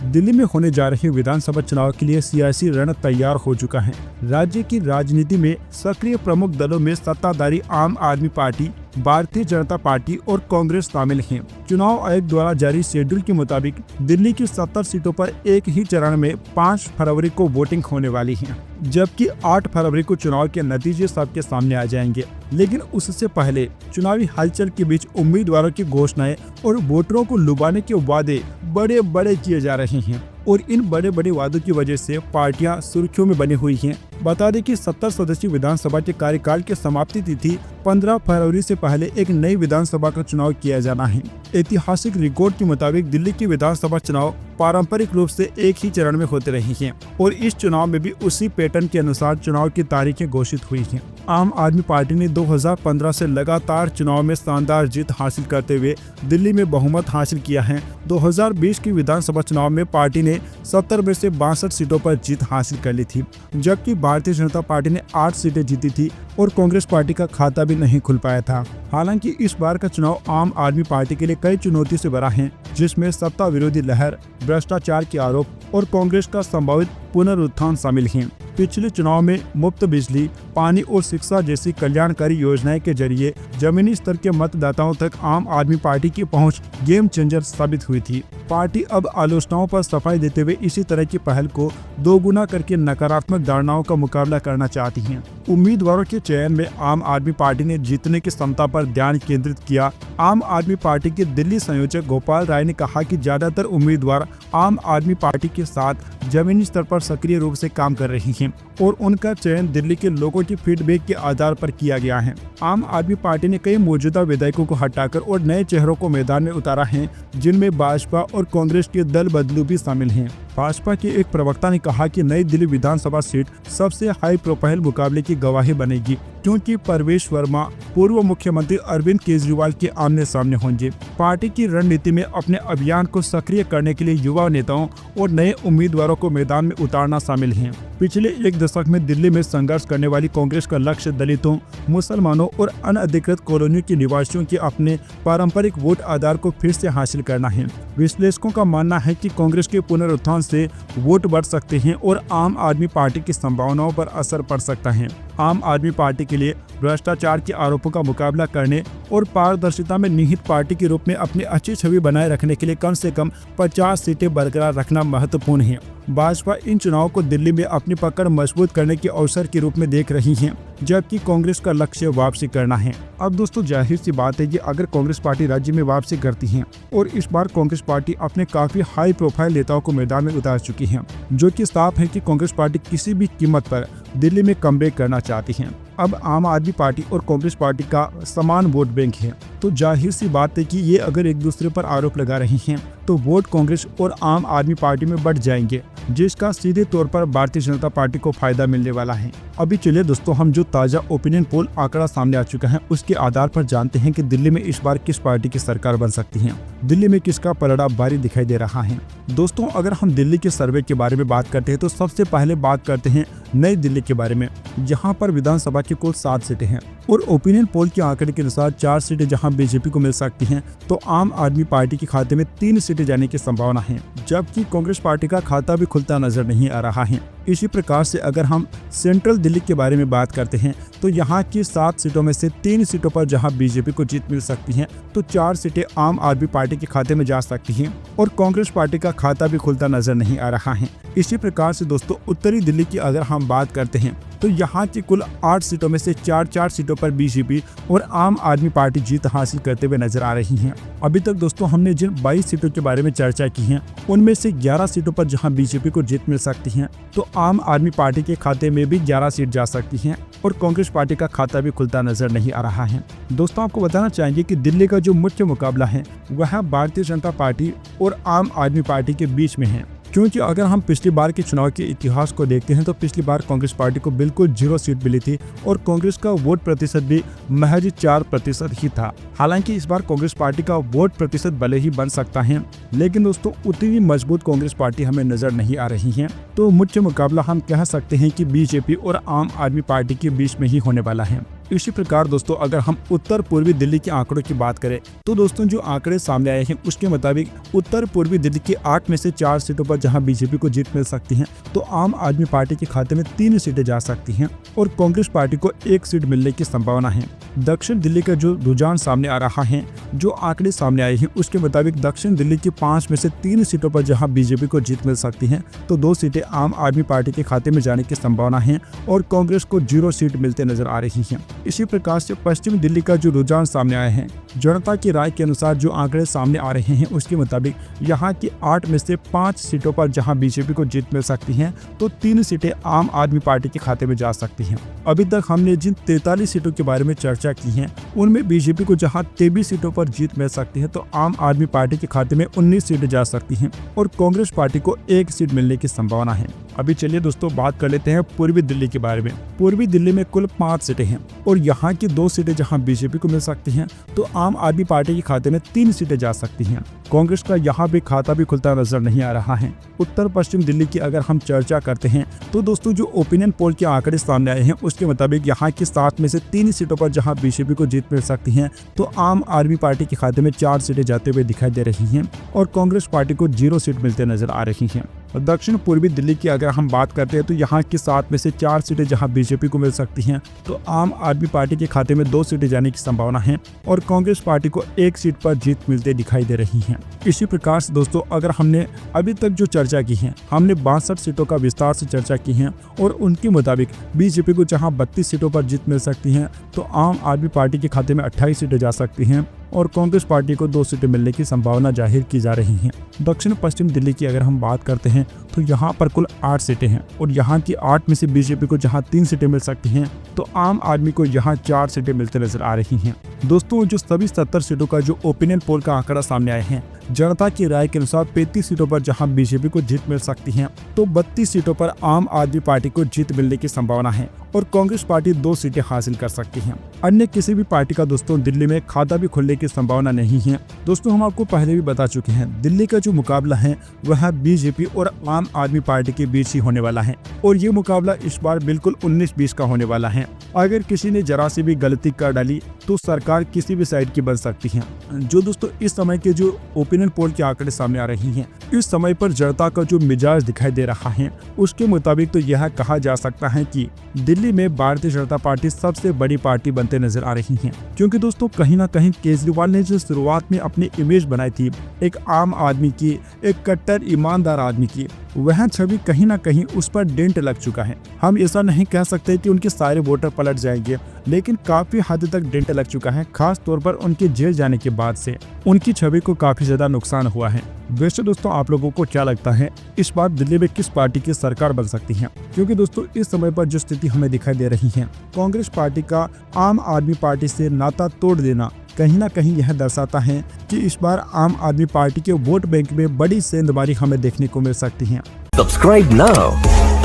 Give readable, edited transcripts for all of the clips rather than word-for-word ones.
दिल्ली में होने जा रहे विधानसभा चुनाव के लिए सियासी रण तैयार हो चुका है। राज्य की राजनीति में सक्रिय प्रमुख दलों में सत्ताधारी आम आदमी पार्टी, भारतीय जनता पार्टी और कांग्रेस शामिल हैं। चुनाव आयोग द्वारा जारी शेड्यूल के मुताबिक दिल्ली की 70 सीटों पर एक ही चरण में 5 फरवरी को वोटिंग होने वाली है, जबकि 8 फरवरी को चुनाव के नतीजे सबके सामने आ जाएंगे। लेकिन उससे पहले चुनावी हलचल के बीच उम्मीदवारों की घोषणाएं और वोटरों को लुभाने के वादे बड़े बड़े किए जा रहे हैं और इन बड़े बड़े वादों की वजह से पार्टियां सुर्खियों में बनी हुई हैं। बता दें कि 70 सदस्यीय विधानसभा के कार्यकाल की समाप्ति तिथि 15 फरवरी से पहले एक नई विधानसभा का चुनाव किया जाना है। ऐतिहासिक रिकॉर्ड के मुताबिक दिल्ली की विधानसभा चुनाव पारंपरिक रूप से एक ही चरण में होते रही हैं और इस चुनाव में भी उसी पैटर्न के अनुसार चुनाव की तारीखें घोषित हुई हैं। आम आदमी पार्टी ने 2015 से लगातार चुनाव में शानदार जीत हासिल करते हुए दिल्ली में बहुमत हासिल किया है। 2020 की विधानसभा चुनाव में पार्टी ने 70 में से 62 सीटों पर जीत हासिल कर ली थी, जबकि भारतीय जनता पार्टी ने 8 सीटें जीती थी और कांग्रेस पार्टी का खाता भी नहीं खुल पाया था। हालांकि इस बार का चुनाव आम आदमी पार्टी के लिए कई चुनौती से भरा है, जिसमें सत्ता विरोधी लहर, भ्रष्टाचार के आरोप और कांग्रेस का संभावित पुनरुत्थान शामिल हैं। पिछले चुनाव में मुफ्त बिजली, पानी और शिक्षा जैसी कल्याणकारी योजनाएं के जरिए जमीनी स्तर के मतदाताओं तक आम आदमी पार्टी की पहुंच गेम चेंजर साबित हुई थी। पार्टी अब आलोचनाओं पर सफाई देते हुए इसी तरह की पहल को दोगुना करके नकारात्मक धारणाओं का मुकाबला करना चाहती है। उम्मीदवारों के चयन में आम आदमी पार्टी ने जीतने की क्षमता पर ध्यान केंद्रित किया। आम आदमी पार्टी के दिल्ली संयोजक गोपाल राय ने कहा कि ज्यादातर उम्मीदवार आम आदमी पार्टी के साथ जमीनी स्तर पर सक्रिय रूप से काम कर रही हैं और उनका चयन दिल्ली के लोगों की फीडबैक के आधार पर किया गया है। आम आदमी पार्टी ने कई मौजूदा विधायकों को हटाकर और नए चेहरों को मैदान में उतारा है, जिनमें भाजपा और कांग्रेस के दल बदलू भी शामिल हैं। भाजपा के एक प्रवक्ता ने कहा कि नई दिल्ली विधानसभा सीट सबसे हाई प्रोफाइल मुकाबले की गवाही बनेगी, क्योंकि परवेश वर्मा पूर्व मुख्यमंत्री अरविंद केजरीवाल के आमने सामने होंगे। पार्टी की रणनीति में अपने अभियान को सक्रिय करने के लिए युवा नेताओं और नए उम्मीदवारों को मैदान में उतारना शामिल है। पिछले एक दशक में दिल्ली में संघर्ष करने वाली कांग्रेस का लक्ष्य दलितों, मुसलमानों और अनधिकृत कॉलोनियों के निवासियों के अपने पारंपरिक वोट आधार को फिर से हासिल करना है। विश्लेषकों का मानना है कि कांग्रेस के पुनरुत्थान से वोट बढ़ सकते हैं और आम आदमी पार्टी की संभावनाओं पर असर पड़ सकता है। आम आदमी पार्टी के लिए भ्रष्टाचार के आरोपों का मुकाबला करने और पारदर्शिता में निहित पार्टी के रूप में अपनी अच्छी छवि बनाए रखने के लिए कम से कम 50 सीटें बरकरार रखना महत्वपूर्ण है। भाजपा इन चुनावों को दिल्ली में अपनी पकड़ मजबूत करने के अवसर के रूप में देख रही है, जबकि कांग्रेस का लक्ष्य वापसी करना है। अब दोस्तों, जाहिर सी बात है कि अगर कांग्रेस पार्टी राज्य में वापसी करती है और इस बार कांग्रेस पार्टी अपने काफी हाई प्रोफाइल नेताओं को मैदान में उतार चुकी है, जो कि साफ है कि कांग्रेस पार्टी किसी भी कीमत पर दिल्ली में कमबैक करना चाहती है। अब आम आदमी पार्टी और कांग्रेस पार्टी का समान वोट बैंक है, तो जाहिर सी बात है कि ये अगर एक दूसरे पर आरोप लगा रही हैं, तो वोट कांग्रेस और आम आदमी पार्टी में बढ़ जाएंगे, जिसका सीधे तौर पर भारतीय जनता पार्टी को फायदा मिलने वाला है। अभी चलिए दोस्तों, हम जो ताजा ओपिनियन पोल आंकड़ा सामने आ चुका है उसके आधार पर जानते हैं कि दिल्ली में इस बार किस पार्टी की सरकार बन सकती है, दिल्ली में किसका पलड़ा भारी दिखाई दे रहा है। दोस्तों, अगर हम दिल्ली के सर्वे के बारे में बात करते हैं तो सबसे पहले बात करते हैं नई दिल्ली के बारे में, जहां पर विधानसभा की कुल 7 सीटें हैं और ओपिनियन पोल के आंकड़े के अनुसार 4 सीटें जहां बीजेपी को मिल सकती हैं, तो आम आदमी पार्टी के खाते में 3 सीटें जाने की संभावना है, जबकि कांग्रेस पार्टी का खाता भी खुलता नजर नहीं आ रहा है। इसी प्रकार से अगर हम सेंट्रल दिल्ली के बारे में बात करते हैं तो यहाँ की 7 सीटों में से 3 सीटों पर जहाँ बीजेपी को जीत मिल सकती है, तो 4 सीटें आम आदमी पार्टी के खाते में जा सकती हैं और कांग्रेस पार्टी का खाता भी खुलता नजर नहीं आ रहा है। इसी प्रकार से दोस्तों, उत्तरी दिल्ली की अगर हम बात करते हैं तो यहाँ की कुल 8 सीटों में से 4 सीटों पर बीजेपी और आम आदमी पार्टी जीत हासिल करते हुए नजर आ रही हैं। अभी तक दोस्तों हमने जिन 22 सीटों के बारे में चर्चा की है, उनमें से 11 सीटों पर जहां बीजेपी को जीत मिल सकती है, तो आम आदमी पार्टी के खाते में भी 11 सीट जा सकती हैं और कांग्रेस पार्टी का खाता भी खुलता नजर नहीं आ रहा है। दोस्तों, आपको बताना चाहेंगे कि दिल्ली का जो मुख्य मुकाबला है वह भारतीय जनता पार्टी और आम आदमी पार्टी के बीच में है, क्योंकि अगर हम पिछली बार के चुनाव के इतिहास को देखते हैं तो पिछली बार कांग्रेस पार्टी को बिल्कुल 0 सीट मिली थी और कांग्रेस का वोट प्रतिशत भी महज 4% ही था। हालांकि इस बार कांग्रेस पार्टी का वोट प्रतिशत भले ही बन सकता है, लेकिन दोस्तों उतनी मजबूत कांग्रेस पार्टी हमें नजर नहीं आ रही है। तो मुख्य मुकाबला हम कह सकते हैं कि बीजेपी और आम आदमी पार्टी के बीच में ही होने वाला है। इसी प्रकार दोस्तों अगर हम उत्तर पूर्वी दिल्ली के आंकड़ों की बात करें तो दोस्तों जो आंकड़े सामने आए हैं उसके मुताबिक उत्तर पूर्वी दिल्ली की 8 में से 4 सीटों पर जहां बीजेपी को जीत मिल सकती है तो आम आदमी पार्टी के खाते में 3 सीटें जा सकती हैं और कांग्रेस पार्टी को 1 सीट मिलने की संभावना है। दक्षिण दिल्ली का जो रुझान सामने आ रहा है, जो आंकड़े सामने आए हैं उसके मुताबिक दक्षिण दिल्ली की 5 में से 3 सीटों पर जहां बीजेपी को जीत मिल सकती है तो 2 सीटें आम आदमी पार्टी के खाते में जाने की संभावना है और कांग्रेस को 0 सीट मिलते नजर आ रही है। इसी प्रकार से पश्चिमी दिल्ली का जो रुझान सामने आया है, जनता की राय के अनुसार जो आंकड़े सामने आ रहे हैं उसके मुताबिक यहाँ की 8 में से 5 सीटों पर जहां बीजेपी को जीत मिल सकती है तो 3 सीटें आम आदमी पार्टी के खाते में जा सकती हैं। अभी तक हमने जिन 43 सीटों के बारे में चर्चा की है उनमें बीजेपी को जहां 23 सीटों पर जीत मिल सकती है तो आम आदमी पार्टी के खाते में 19 सीटें जा सकती हैं और कांग्रेस पार्टी को 1 सीट मिलने की संभावना है। अभी चलिए दोस्तों बात कर लेते हैं पूर्वी दिल्ली के बारे में। पूर्वी दिल्ली में कुल 5 सीटें हैं और यहाँ की 2 सीटें जहां बीजेपी को मिल सकती हैं तो आम आदमी पार्टी के खाते में 3 सीटें जा सकती हैं। कांग्रेस का यहाँ भी खाता भी खुलता नजर नहीं आ रहा है। उत्तर पश्चिम दिल्ली की अगर हम चर्चा करते हैं तो दोस्तों जो ओपिनियन पोल के आंकड़े सामने आए हैं उसके मुताबिक यहाँ की 7 में से 3 सीटों पर जहां बीजेपी को जीत मिल सकती है तो आम आदमी पार्टी के खाते में 4 सीटें जाते हुए दिखाई दे रही हैं और कांग्रेस पार्टी को 0 सीट मिलते नजर आ रही हैं। दक्षिण पूर्वी दिल्ली की अगर हम बात करते हैं तो यहाँ की 7 में से 4 सीटें जहां बीजेपी को मिल सकती हैं तो आम आदमी पार्टी के खाते में 2 सीटें जाने की संभावना है और कांग्रेस पार्टी को 1 सीट पर जीत मिलते दिखाई दे रही है। इसी प्रकार से दोस्तों अगर हमने अभी तक जो चर्चा की है, हमने 62 सीटों का विस्तार से चर्चा की है और उनके मुताबिक बीजेपी को जहां 32 सीटों पर जीत मिल सकती है तो आम आदमी पार्टी के खाते में 28 सीटें जा सकती हैं और कांग्रेस पार्टी को 2 सीटें मिलने की संभावना जाहिर की जा रही है। दक्षिण पश्चिम दिल्ली की अगर हम बात करते हैं तो यहाँ पर कुल 8 सीटें हैं और यहाँ की 8 में से बीजेपी को जहाँ 3 सीटें मिल सकती हैं तो आम आदमी को यहाँ 4 सीटें मिलते नजर आ रही हैं। दोस्तों जो सभी 70 सीटों का जो ओपिनियन पोल का आंकड़ा सामने आए हैं, जनता की राय के अनुसार 35 सीटों पर जहां बीजेपी को जीत मिल सकती है तो 32 सीटों पर आम आदमी पार्टी को जीत मिलने की संभावना है और कांग्रेस पार्टी 2 सीटें हासिल कर सकती है। अन्य किसी भी पार्टी का दोस्तों दिल्ली में खाता भी खुलने की संभावना नहीं है। दोस्तों हम आपको पहले भी बता चुके हैं, दिल्ली का जो मुकाबला है वह बीजेपी और आम आदमी पार्टी के बीच ही होने वाला है और ये मुकाबला इस बार बिल्कुल 19-20 का होने वाला है। अगर किसी ने जरा सी भी गलती कर डाली तो सरकार किसी भी साइड की बन सकती है। जो दोस्तों इस समय के जो ओपिनियन पोल के आंकड़े सामने आ रही हैं, इस समय पर जनता का जो मिजाज दिखाई दे रहा है उसके मुताबिक तो यह कहा जा सकता है कि दिल्ली में भारतीय जनता पार्टी सबसे बड़ी पार्टी बनते नजर आ रही है, क्योंकि दोस्तों कहीं ना कहीं केजरीवाल ने जो शुरुआत में अपनी इमेज बनाई थी एक आम आदमी की, एक कट्टर ईमानदार आदमी की, वह छवि कहीं ना कहीं उस पर डेंट लग चुका है। हम ऐसा नहीं कह सकते कि उनके सारे वोटर पलट जाएंगे, लेकिन काफी हद तक डेंट लग चुका है। खास तौर पर उनके जेल जाने के बाद से उनकी छवि को काफी ज्यादा नुकसान हुआ है। वैसे दोस्तों आप लोगों को क्या लगता है इस बार दिल्ली में किस पार्टी की सरकार बन सकती है? क्योंकि दोस्तों इस समय पर जो स्थिति हमें दिखाई दे रही है, कांग्रेस पार्टी का आम आदमी पार्टी से नाता तोड़ देना कहीं ना कहीं यह दर्शाता है कि इस बार आम आदमी पार्टी के वोट बैंक में बड़ी सेंधमारी हमें देखने को मिल सकती है। Subscribe now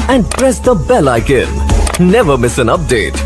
and press the bell icon. Never miss an update.